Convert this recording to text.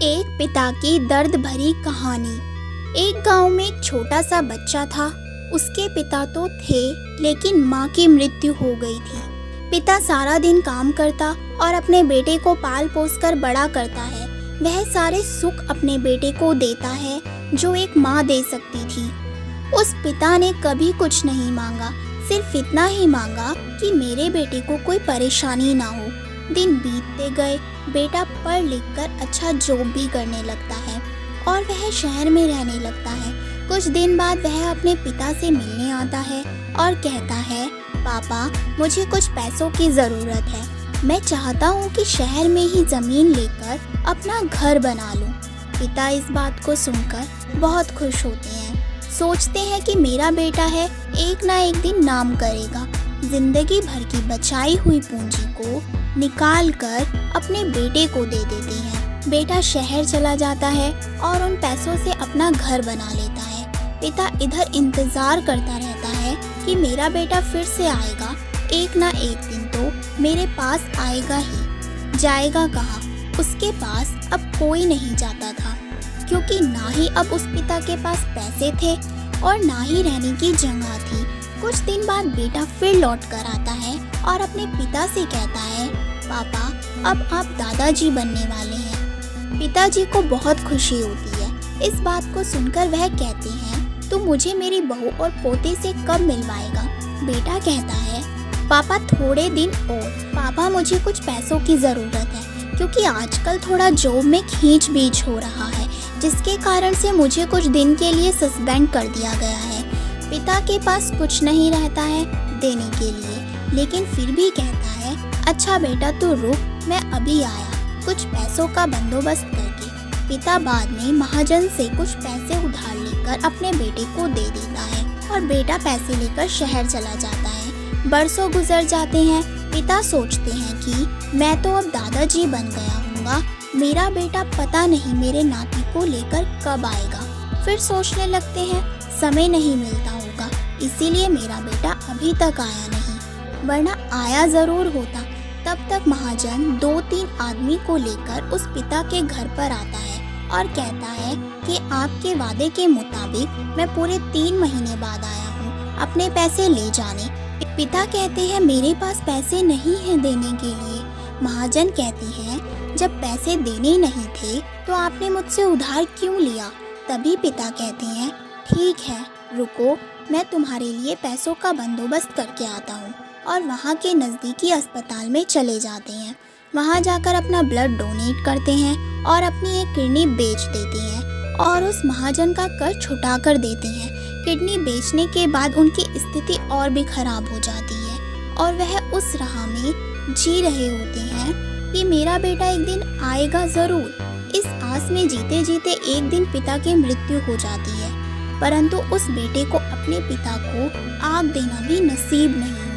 एक पिता की दर्द भरी कहानी। एक गांव में एक छोटा सा बच्चा था। उसके पिता तो थे, लेकिन माँ की मृत्यु हो गई थी। पिता सारा दिन काम करता और अपने बेटे को पाल पोस कर बड़ा करता है। वह सारे सुख अपने बेटे को देता है जो एक माँ दे सकती थी। उस पिता ने कभी कुछ नहीं मांगा, सिर्फ इतना ही मांगा कि मेरे बेटे को कोई परेशानी ना हो। दिन बीतते गए, बेटा पढ़ लिख कर अच्छा जॉब भी करने लगता है और वह शहर में रहने लगता है। कुछ दिन बाद वह अपने पिता से मिलने आता है और कहता है, पापा मुझे कुछ पैसों की ज़रूरत है। मैं चाहता हूँ कि शहर में ही ज़मीन लेकर अपना घर बना लूँ। पिता इस बात को सुनकर बहुत खुश होते हैं। सोचते हैं कि मेरा बेटा है, एक ना एक दिन नाम करेगा। जिंदगी भर की बचाई हुई पूंजी को निकाल कर अपने बेटे को दे देते हैं। बेटा शहर चला जाता है और उन पैसों से अपना घर बना लेता है। पिता इधर इंतज़ार करता रहता है कि मेरा बेटा फिर से आएगा, एक ना एक दिन तो मेरे पास आएगा ही। जाएगा कहाँ? उसके पास अब कोई नहीं जाता था, क्योंकि ना ही अब उस पिता के पास पैसे थे और ना ही रहने की जगह थी। कुछ दिन बाद बेटा फिर लौट कर आता है और अपने पिता से कहता है, पापा अब आप दादाजी बनने वाले हैं। पिताजी को बहुत खुशी होती है। इस बात को सुनकर वह कहते हैं, तू मुझे मेरी बहू और पोते से कब मिलवाएगा? बेटा कहता है, पापा थोड़े दिन और। पापा मुझे कुछ पैसों की ज़रूरत है, क्योंकि आजकल थोड़ा जॉब में खींच बीच हो रहा है, जिसके कारण से मुझे कुछ दिन के लिए सस्पेंड कर दिया गया है। पिता के पास कुछ नहीं रहता है देने के लिए, लेकिन फिर भी कहता है, अच्छा बेटा तू रुक, मैं अभी आया कुछ पैसों का बंदोबस्त करके। पिता बाद में महाजन से कुछ पैसे उधार लेकर अपने बेटे को दे देता है और बेटा पैसे लेकर शहर चला जाता है। बरसों गुजर जाते हैं। पिता सोचते हैं कि मैं तो अब दादाजी बन गया हूँगा, मेरा बेटा पता नहीं मेरे नाती को लेकर कब आएगा। फिर सोचने लगते हैं, समय नहीं मिलता होगा, इसीलिए मेरा बेटा अभी तक आया नहीं, वरना आया ज़रूर होता। तब तक महाजन 2-3 आदमी को लेकर उस पिता के घर पर आता है और कहता है कि आपके वादे के मुताबिक मैं पूरे 3 महीने बाद आया हूँ अपने पैसे ले जाने। पिता कहते हैं, मेरे पास पैसे नहीं हैं देने के लिए। महाजन कहते हैं, जब पैसे देने नहीं थे तो आपने मुझसे उधार क्यों लिया? तभी पिता कहते हैं, ठीक है रुको, मैं तुम्हारे लिए पैसों का बंदोबस्त करके आता हूँ। और वहाँ के नज़दीकी अस्पताल में चले जाते हैं। वहाँ जाकर अपना ब्लड डोनेट करते हैं और अपनी एक किडनी बेच देते हैं और उस महाजन का कर्ज छुटा कर देते हैं। किडनी बेचने के बाद उनकी स्थिति और भी खराब हो जाती है और वह उस राह में जी रहे होते हैं कि मेरा बेटा एक दिन आएगा ज़रूर। इस आस में जीते जीते एक दिन पिता की मृत्यु हो जाती है, परंतु उस बेटे को अपने पिता को आग देना भी नसीब नहीं